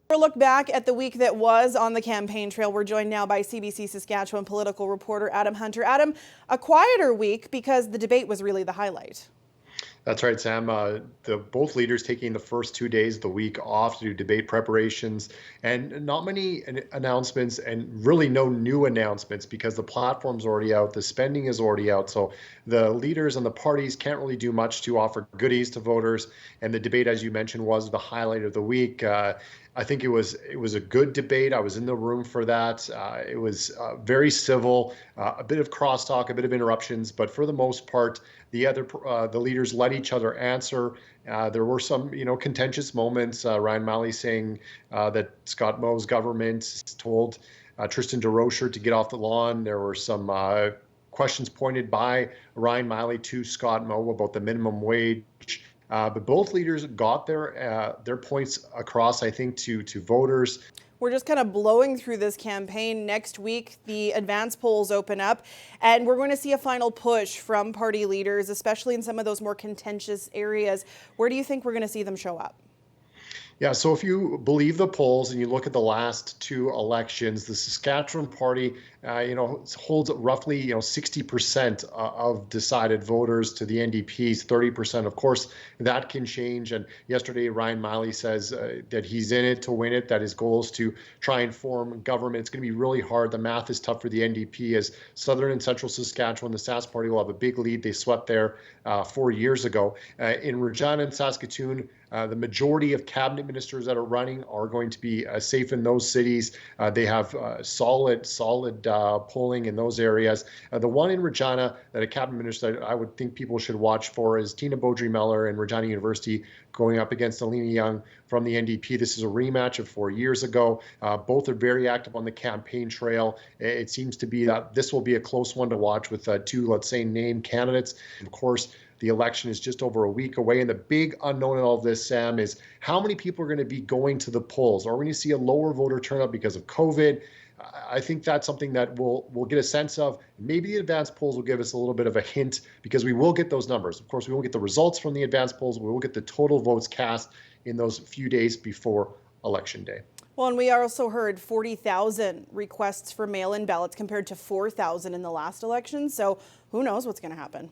For a look back at the week that was on the campaign trail, we're joined now by CBC Saskatchewan political reporter Adam Hunter. Adam, a quieter week because the debate was really the highlight. That's right, Sam. Both leaders taking the first 2 days of the week off to do debate preparations, and not many announcements, and really no new announcements because the platform's already out, the spending is already out. So the leaders and the parties can't really do much to offer goodies to voters. And the debate, as you mentioned, was the highlight of the week. I think it was a good debate. I was in the room for that. It was very civil, a bit of crosstalk, a bit of interruptions, but for the most part, the leaders let each other answer. There were some, contentious moments. Ryan Malley saying that Scott Moe's government told Tristan DeRocher to get off the lawn. There were some questions pointed by Ryan Malley to Scott Moe about the minimum wage. But both leaders got their points across, I think, to voters. We're just kind of blowing through this campaign. Next week, the advance polls open up, and we're going to see a final push from party leaders, especially in some of those more contentious areas. Where do you think we're going to see them show up? Yeah, so if you believe the polls and you look at the last two elections, the Saskatchewan Party, holds roughly 60% of decided voters to the NDP's 30%. Of course, that can change. And yesterday, Ryan Malley says that he's in it to win it. That his goal is to try and form government. It's going to be really hard. The math is tough for the NDP as Southern and Central Saskatchewan, the Sask Party will have a big lead. They swept there 4 years ago. In Regina and Saskatoon, the majority of cabinet ministers that are running are going to be safe in those cities. They have solid polling in those areas. The one in Regina that a cabinet minister I would think people should watch for is Tina Beaudry-Mellor in Regina University going up against Alina Young from the NDP. This is a rematch of 4 years ago. Both are very active on the campaign trail. It seems to be that this will be a close one to watch with two, let's say, named candidates. Of course, the election is just over a week away, and the big unknown in all of this, Sam, is how many people are going to be going to the polls. Are we going to see a lower voter turnout because of COVID? I think that's something that we'll get a sense of. Maybe the advanced polls will give us a little bit of a hint because we will get those numbers. Of course, we won't get the results from the advanced polls. We will get the total votes cast in those few days before Election Day. Well, and we also heard 40,000 requests for mail-in ballots compared to 4,000 in the last election. So who knows what's going to happen?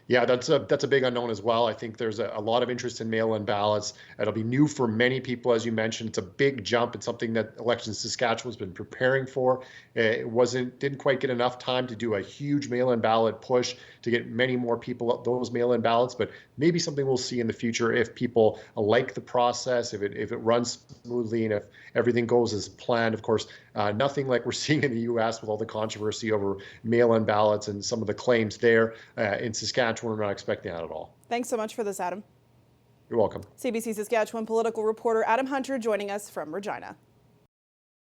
Yeah, that's a big unknown as well. I think there's a lot of interest in mail-in ballots. It'll be new for many people, as you mentioned. It's a big jump. It's something that Elections Saskatchewan's been preparing for. It didn't quite get enough time to do a huge mail-in ballot push to get many more people those mail-in ballots, but maybe something we'll see in the future if people like the process, if it runs smoothly, and if everything goes as planned. Of course, nothing like we're seeing in the U.S. with all the controversy over mail-in ballots and some of the claims there in Saskatchewan. We're not expecting that at all. Thanks so much for this, Adam. You're welcome. CBC Saskatchewan political reporter Adam Hunter joining us from Regina.